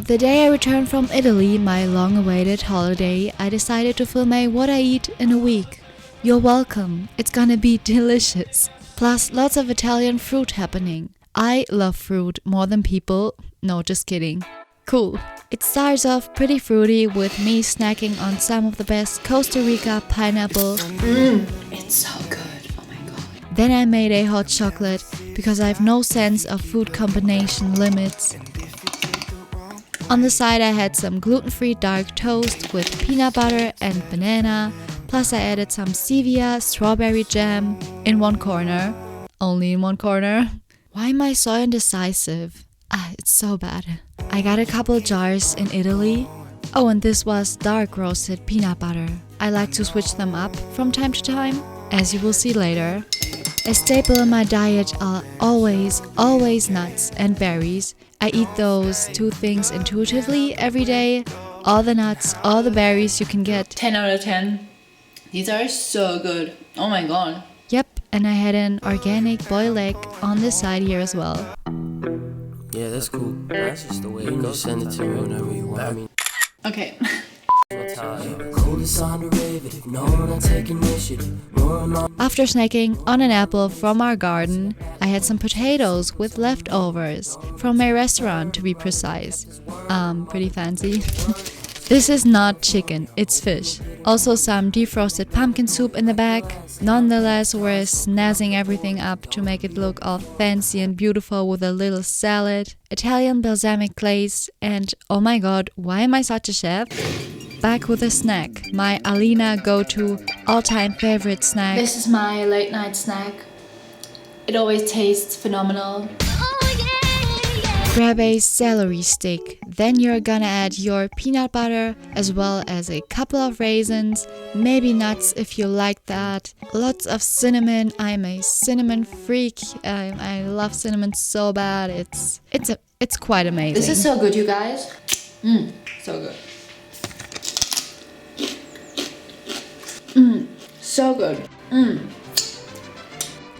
the day I returned from Italy, my long-awaited holiday, I decided to film a what I eat in a week. You're welcome, it's gonna be delicious. Plus lots of Italian fruit happening. I love fruit more than people. No, just kidding. Cool. It starts off pretty fruity with me snacking on some of the best Costa Rica pineapple. It's so good. Oh my god. Then I made a hot chocolate because I have no sense of food combination limits. On the side I had some gluten-free dark toast with peanut butter and banana. Plus I added some stevia, strawberry jam in one corner. Only in one corner. Why am I so indecisive? It's so bad. I got a couple jars in Italy. Oh, and this was dark roasted peanut butter. I like to switch them up from time to time, as you will see later. A staple in my diet are always nuts and berries. I eat those two things intuitively every day. All the nuts, all the berries you can get. 10 out of 10. These are so good. Oh my god. Yep, and I had an organic boiled egg on this side here as well. Yeah, that's cool. That's just the way you can send it to me whenever you want. I mean, Okay. After snacking on an apple from our garden, I had some potatoes with leftovers from a restaurant, to be precise. Pretty fancy. This is not chicken, it's fish. Also some defrosted pumpkin soup in the back. Nonetheless, we're snazzing everything up to make it look all fancy and beautiful with a little salad, Italian balsamic glaze, and oh my god, why am I such a chef? Back with a snack, my Alina go-to all-time favorite snack. This is my late night snack. It always tastes phenomenal. Grab a celery stick, then you're gonna add your peanut butter as well as a couple of raisins, maybe nuts if you like that, lots of cinnamon. I'm a cinnamon freak. I love cinnamon so bad. It's quite amazing. This is so good, you guys. So good. So good.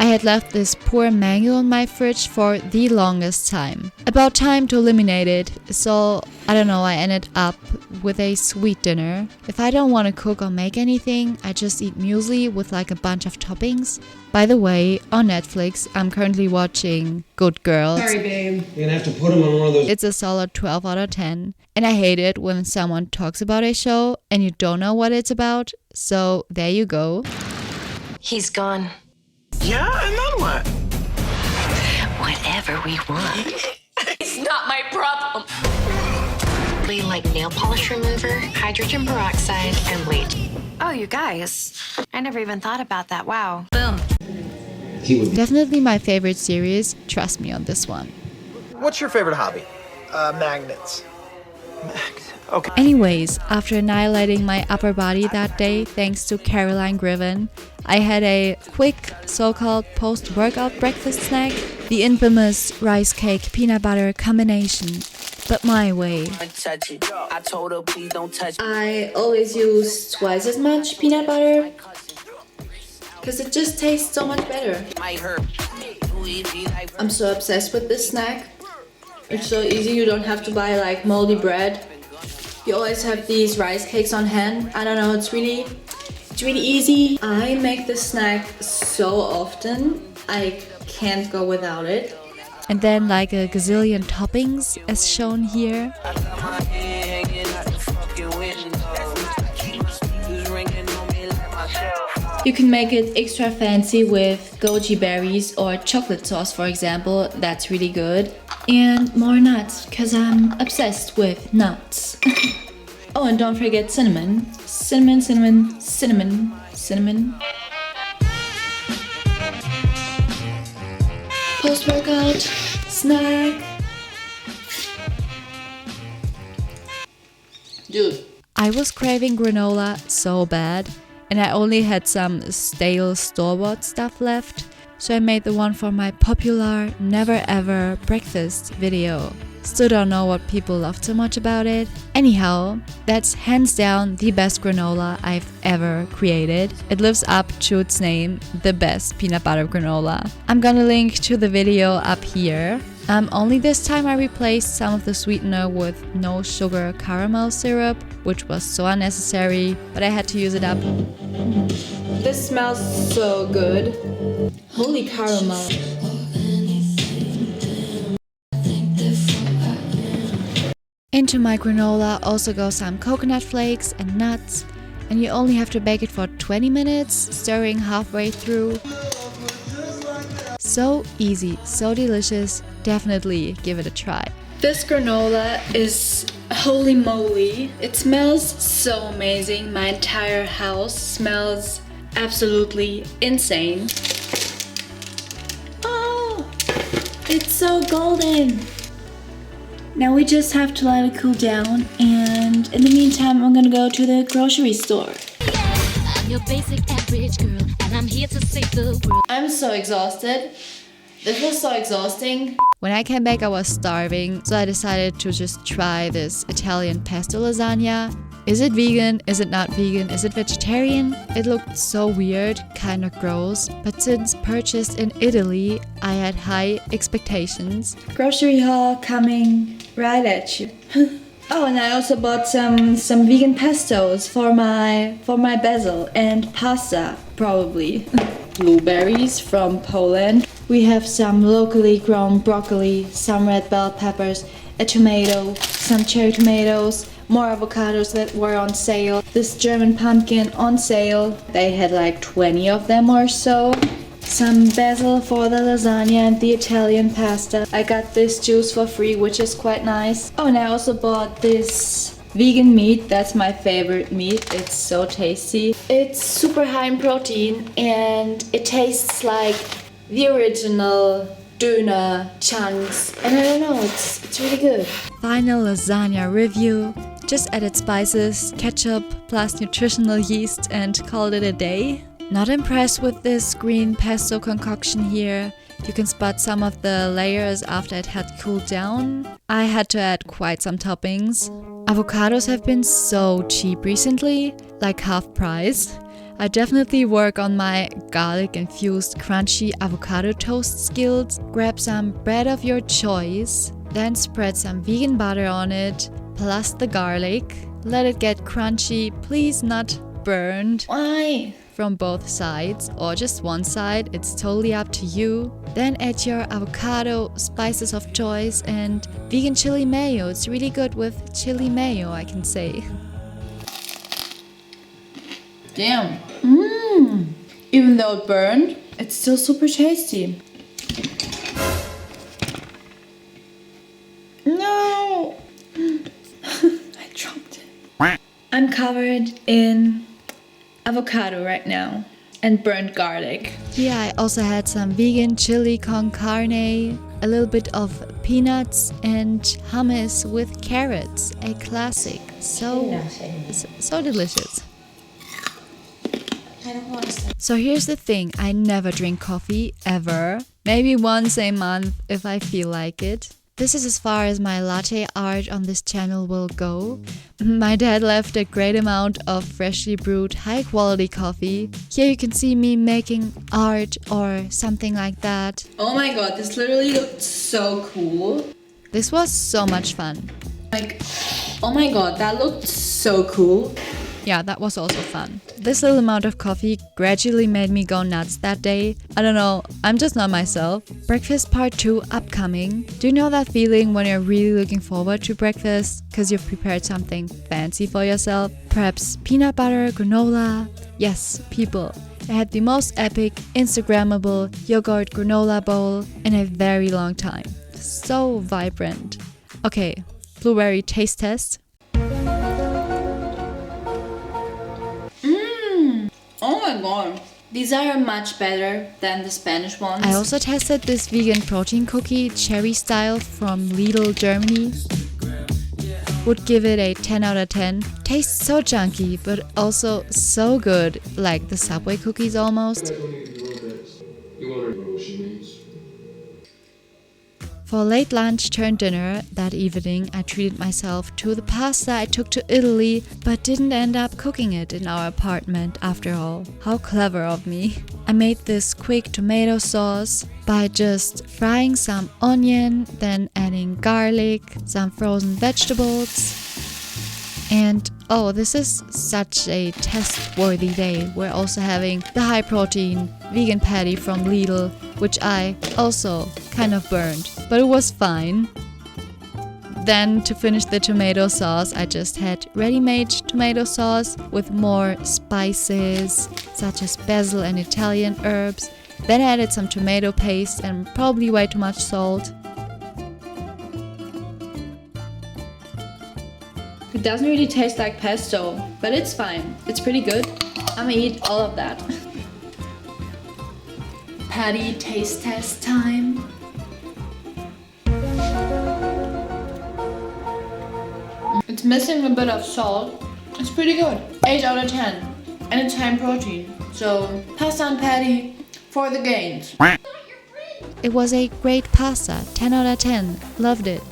I had left this poor mango in my fridge for the longest time. About time to eliminate it, so I don't know, I ended up with a sweet dinner. If I don't want to cook or make anything, I just eat muesli with like a bunch of toppings. By the way, on Netflix, I'm currently watching Good Girls. Sorry, babe. You're gonna have to put them on one of those. It's a solid 12 out of 10. And I hate it when someone talks about a show and you don't know what it's about. So there you go. He's gone. Yeah, and then what? Whatever we want. It's not my problem. They like nail polish remover, hydrogen peroxide, and bleach. Oh, you guys. I never even thought about that. Wow. Boom. Definitely my favorite series. Trust me on this one. What's your favorite hobby? Magnets. Okay. Anyways, after annihilating my upper body that day thanks to Caroline Griven, I had a quick so-called post-workout breakfast snack, the infamous rice cake peanut butter combination, but my way. I always use twice as much peanut butter because it just tastes so much better. I'm so obsessed with this snack. It's so easy, you don't have to buy like moldy bread. You always have these rice cakes on hand. I don't know, it's really easy. I make this snack so often, I can't go without it. And then like a gazillion toppings as shown here. You can make it extra fancy with goji berries or chocolate sauce, for example. That's really good. And more nuts, because I'm obsessed with nuts. Oh, and don't forget cinnamon. Cinnamon, cinnamon, cinnamon, cinnamon. Post-workout snack. Dude. I was craving granola so bad, and I only had some stale store-bought stuff left, so I made the one for my popular never ever breakfast video. Still don't know what people loved so much about it. Anyhow, that's hands down the best granola I've ever created. It lives up to its name, the best peanut butter granola. I'm gonna link to the video up here. Only this time I replaced some of the sweetener with no sugar caramel syrup, which was so unnecessary, but I had to use it up. This smells so good. Holy caramel. Into my granola also go some coconut flakes and nuts, and you only have to bake it for 20 minutes, stirring halfway through. So easy, so delicious, definitely give it a try. This granola is holy moly. It smells so amazing. My entire house smells absolutely insane. Oh, it's so golden. Now we just have to let it cool down, and in the meantime I'm gonna go to the grocery store. I'm your basic average girl, and I'm here to save the world. I'm so exhausted. This was so exhausting. When I came back I was starving, so I decided to just try this Italian pesto lasagna. Is it vegan? Is it not vegan? Is it vegetarian? It looked so weird, kind of gross, but since purchased in Italy, I had high expectations. Grocery haul coming right at you. Oh, and I also bought some vegan pestos for my basil and pasta, probably. Blueberries from Poland. We have some locally grown broccoli, some red bell peppers, a tomato, some cherry tomatoes, more avocados that were on sale. This German pumpkin on sale. They had like 20 of them or so. Some basil for the lasagna and the Italian pasta. I got this juice for free, which is quite nice. Oh, and I also bought this vegan meat. That's my favorite meat. It's so tasty. It's super high in protein and it tastes like the original döner chunks. And I don't know, it's really good. Final lasagna review. Just added spices, ketchup, plus nutritional yeast and called it a day. Not impressed with this green pesto concoction here. You can spot some of the layers after it had cooled down. I had to add quite some toppings. Avocados have been so cheap recently, like half price. I definitely work on my garlic-infused crunchy avocado toast skills. Grab some bread of your choice, then spread some vegan butter on it, plus the garlic. Let it get crunchy, please not burned. Why? From both sides or just one side, it's totally up to you. Then add your avocado, spices of choice and vegan chili mayo. It's really good with chili mayo, I can say. Damn. Even though it burned, it's still super tasty. No! I dropped it. I'm covered in avocado right now and burnt garlic. Here I also had some vegan chili con carne, a little bit of peanuts and hummus with carrots, a classic. So delicious. So here's the thing, I never drink coffee, ever. Maybe once a month if I feel like it. This is as far as my latte art on this channel will go. My dad left a great amount of freshly brewed high quality coffee. Here you can see me making art or something like that. Oh my god, this literally looked so cool. This was so much fun. Like, oh my god, that looked so cool. Yeah, that was also fun. This little amount of coffee gradually made me go nuts that day. I don't know, I'm just not myself. Breakfast part 2 upcoming. Do you know that feeling when you're really looking forward to breakfast because you've prepared something fancy for yourself? Perhaps peanut butter, granola? Yes, people. I had the most epic Instagrammable yogurt granola bowl in a very long time. So vibrant. Okay, blueberry taste test. Oh my god. These are much better than the Spanish ones. I also tested this vegan protein cookie, cherry style from Lidl, Germany. Would give it a 10 out of 10. Tastes so junky, but also so good, like the Subway cookies almost. For late lunch turned dinner that evening, I treated myself to the pasta I took to Italy, but didn't end up cooking it in our apartment after all. How clever of me. I made this quick tomato sauce by just frying some onion, then adding garlic, some frozen vegetables. And oh, this is such a test-worthy day. We're also having the high-protein vegan patty from Lidl, which I also kind of burned, but it was fine. Then to finish the tomato sauce, I just had ready-made tomato sauce with more spices, such as basil and Italian herbs. Then I added some tomato paste and probably way too much salt. It doesn't really taste like pesto, but it's fine. It's pretty good. I'm gonna eat all of that. Patty taste test time. It's missing a bit of salt. It's pretty good. 8 out of 10. And it's high in protein. So, pasta and patty for the gains. It was a great pasta, 10 out of 10. Loved it.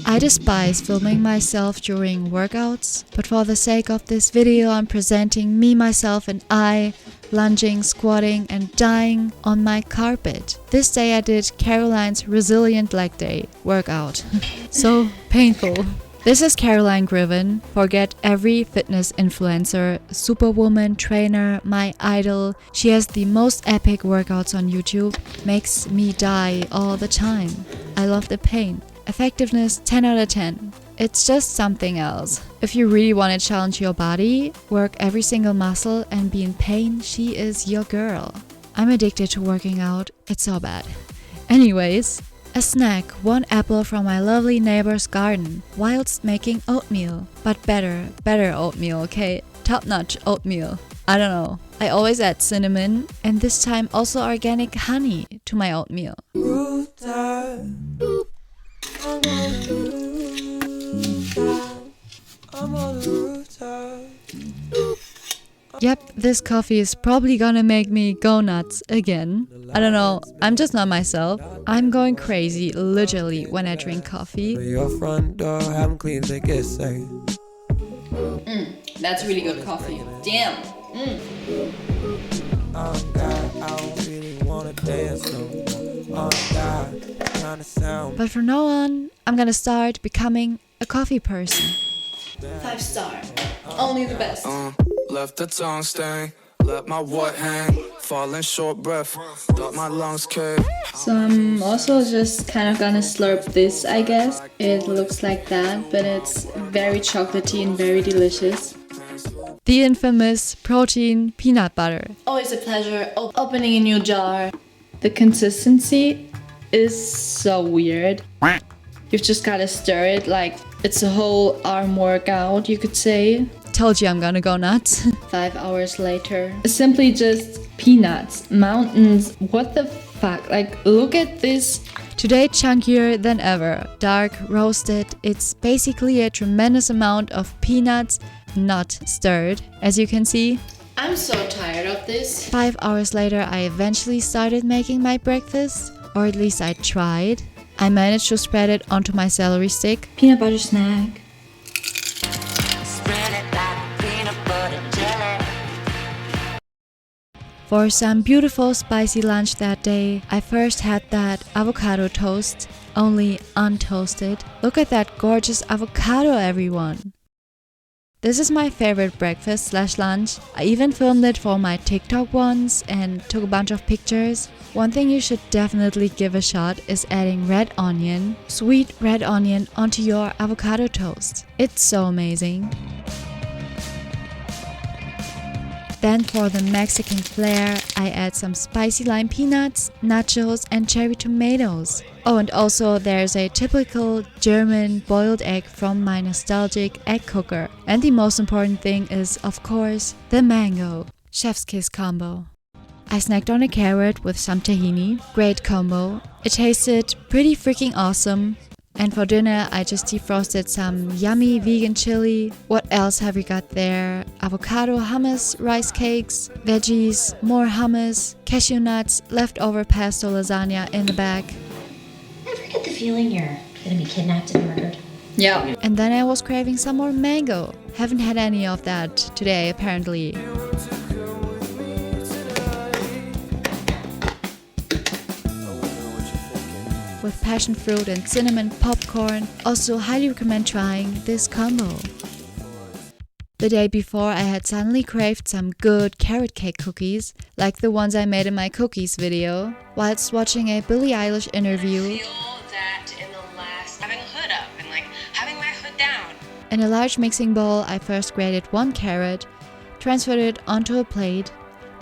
I despise filming myself during workouts, but for the sake of this video I'm presenting me, myself and I lunging, squatting and dying on my carpet. This day I did Caroline's Resilient Leg Day workout. So painful. This is Caroline Griven. Forget every fitness influencer, superwoman, trainer, my idol. She has the most epic workouts on YouTube. Makes me die all the time. I love the pain. Effectiveness 10 out of 10. It's just something else. If you really want to challenge your body, work every single muscle and be in pain, she is your girl. I'm addicted to working out. It's so bad. Anyways, a snack, 1 apple from my lovely neighbor's garden, whilst making oatmeal. But better oatmeal, okay? Top-notch oatmeal. I don't know. I always add cinnamon and this time also organic honey to my oatmeal. Yep, this coffee is probably gonna make me go nuts again. I don't know, I'm just not myself. I'm going crazy literally when I drink coffee. That's really good coffee. Damn. But from now on, I'm gonna start becoming a coffee person. 5 star. Only the best. Left the tongue stain, let my what hang, falling short breath, thought my lungs cave. So I'm also just kind of gonna slurp this, I guess. It looks like that, but it's very chocolatey and very delicious. The infamous protein peanut butter. Always a pleasure opening a new jar. The consistency is so weird. You've just gotta stir it like it's a whole arm workout, you could say. Told you I'm gonna go nuts. 5 hours later. Simply just peanuts, mountains, what the fuck? Like, look at this. Today chunkier than ever. Dark, roasted. It's basically a tremendous amount of peanuts, not stirred, as you can see. I'm so tired of this. 5 hours later, I eventually started making my breakfast, or at least I tried. I managed to spread it onto my celery stick. Peanut butter snack. For some beautiful spicy lunch that day, I first had that avocado toast, only untoasted. Look at that gorgeous avocado, everyone! This is my favorite breakfast/lunch. I even filmed it for my TikTok once and took a bunch of pictures. One thing you should definitely give a shot is adding red onion, sweet red onion onto your avocado toast. It's so amazing. Then for the Mexican flair, I add some spicy lime peanuts, nachos and cherry tomatoes. Oh, and also there's a typical German boiled egg from my nostalgic egg cooker. And the most important thing is, of course, the mango. Chef's kiss combo. I snacked on a carrot with some tahini. Great combo. It tasted pretty freaking awesome. And for dinner, I just defrosted some yummy vegan chili. What else have we got there? Avocado hummus, rice cakes, veggies, more hummus, cashew nuts, leftover pesto lasagna in the bag. Ever get the feeling you're gonna be kidnapped and murdered? Yeah. And then I was craving some more mango. Haven't had any of that today, apparently. With passion fruit and cinnamon popcorn. Also highly recommend trying this combo. The day before I had suddenly craved some good carrot cake cookies, like the ones I made in my cookies video, whilst watching a Billie Eilish interview. I feel that in the last having a hood up and like having my hood down. In a large mixing bowl, I first grated 1 carrot, transferred it onto a plate,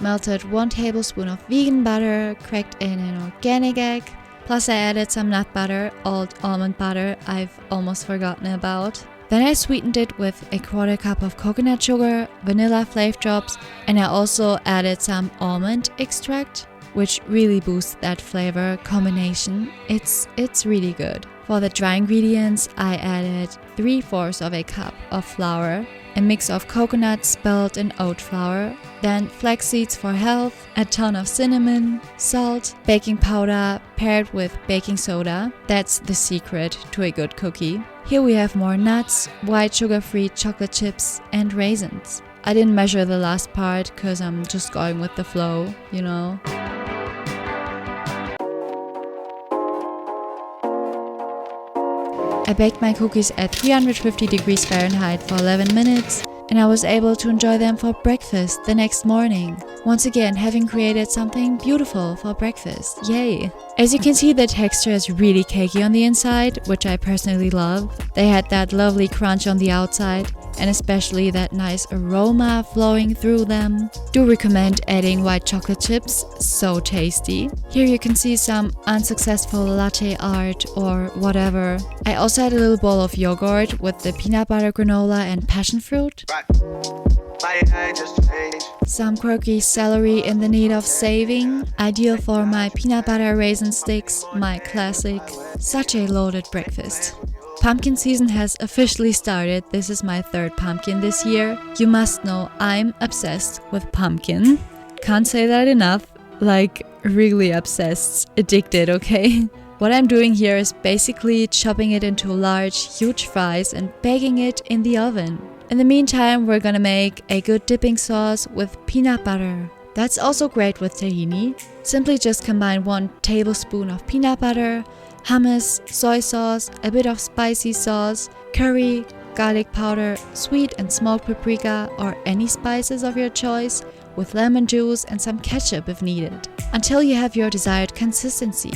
melted 1 tablespoon of vegan butter, cracked in an organic egg, plus I added some nut butter, old almond butter I've almost forgotten about. Then I sweetened it with a 1/4 cup of coconut sugar, vanilla flavor drops, and I also added some almond extract, which really boosts that flavor combination. It's really good. For the dry ingredients, I added 3/4 of a cup of flour, a mix of coconut, spelt, and oat flour, then flax seeds for health, a ton of cinnamon, salt, baking powder paired with baking soda. That's the secret to a good cookie. Here we have more nuts, white sugar-free chocolate chips, and raisins. I didn't measure the last part because I'm just going with the flow, you know. I baked my cookies at 350 degrees Fahrenheit for 11 minutes, and I was able to enjoy them for breakfast the next morning. Once again, having created something beautiful for breakfast. Yay! As you can see, the texture is really cakey on the inside, which I personally love. They had that lovely crunch on the outside, and especially that nice aroma flowing through them. Do recommend adding white chocolate chips, so tasty. Here you can see some unsuccessful latte art or whatever. I also had a little bowl of yogurt with the peanut butter granola and passion fruit. Some quirky celery in the need of saving, ideal for my peanut butter raisin sticks, my classic. Such a loaded breakfast. Pumpkin season has officially started. This is my 3rd pumpkin this year. You must know I'm obsessed with pumpkin. Can't say that enough. Like, really obsessed, addicted, okay? What I'm doing here is basically chopping it into large, huge fries and baking it in the oven. In the meantime, we're gonna make a good dipping sauce with peanut butter. That's also great with tahini. Simply just combine 1 tablespoon of peanut butter, hummus, soy sauce, a bit of spicy sauce, curry, garlic powder, sweet and smoked paprika or any spices of your choice, with lemon juice and some ketchup if needed, until you have your desired consistency.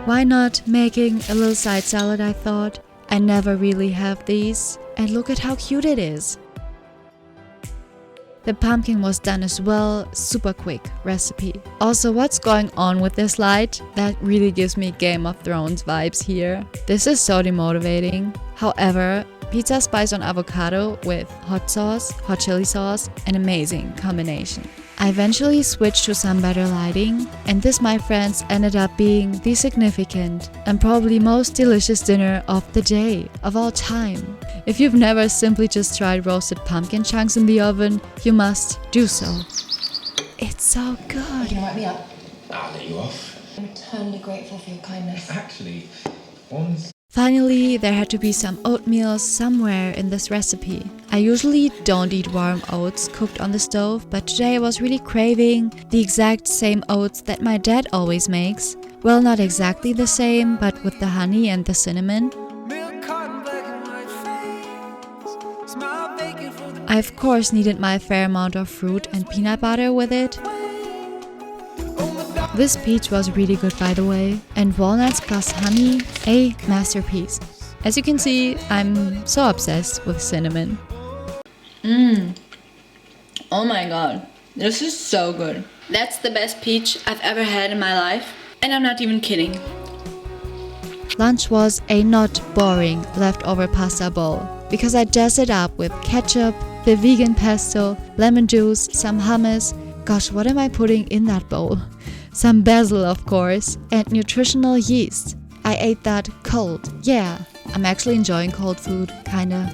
Why not making a little side salad, I thought. I never really have these, and look at how cute it is. The pumpkin was done as well, super quick recipe. Also, what's going on with this light? That really gives me Game of Thrones vibes here. This is so demotivating. However, pizza spice on avocado with hot sauce, hot chili sauce, an amazing combination. I eventually switched to some better lighting, and this, my friends, ended up being the significant and probably most delicious dinner of the day, of all time. If you've never simply just tried roasted pumpkin chunks in the oven, you must do so. It's so good. You can write me up. I'll let you off. I'm eternally grateful for your kindness. Actually, once. Finally, there had to be some oatmeal somewhere in this recipe. I usually don't eat warm oats cooked on the stove, but today I was really craving the exact same oats that my dad always makes. Well, not exactly the same, but with the honey and the cinnamon. I of course needed my fair amount of fruit and peanut butter with it. This peach was really good, by the way, and walnuts plus honey, a masterpiece. As you can see, I'm so obsessed with cinnamon. Oh my god, this is so good. That's the best peach I've ever had in my life, and I'm not even kidding. Lunch was a not boring leftover pasta bowl, because I jazzed it up with ketchup, the vegan pesto, lemon juice, some hummus. Gosh, what am I putting in that bowl? some basil of course, and nutritional yeast. I ate that cold. Yeah, I'm actually enjoying cold food, kinda.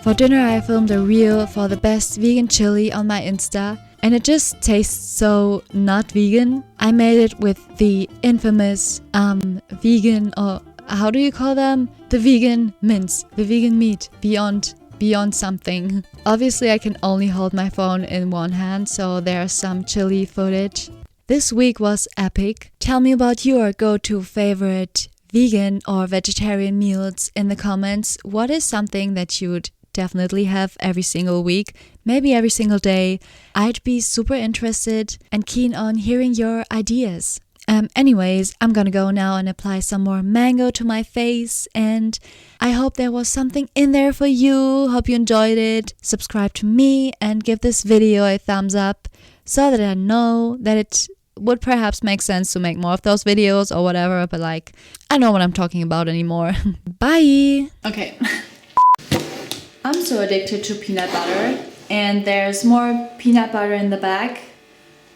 For dinner I filmed a reel for the best vegan chili on my Insta, and it just tastes so not vegan. I made it with the infamous vegan, or how do you call them? The vegan mince, the vegan meat, beyond something. Obviously I can only hold my phone in one hand, so there's some chili footage. This week was epic. Tell me about your go-to favorite vegan or vegetarian meals in the comments. What is something that you'd definitely have every single week, maybe every single day? I'd be super interested and keen on hearing your ideas. Anyways, I'm gonna go now and apply some more mango to my face, and I hope there was something in there for you. Hope you enjoyed it. Subscribe to me and give this video a thumbs up so that I know that it would perhaps make sense to make more of those videos or whatever, but like, I know what I'm talking about anymore. Bye! Okay. I'm so addicted to peanut butter, and there's more peanut butter in the bag,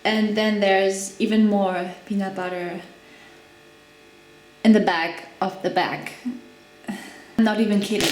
and then there's even more peanut butter in the back of the bag. I'm not even kidding.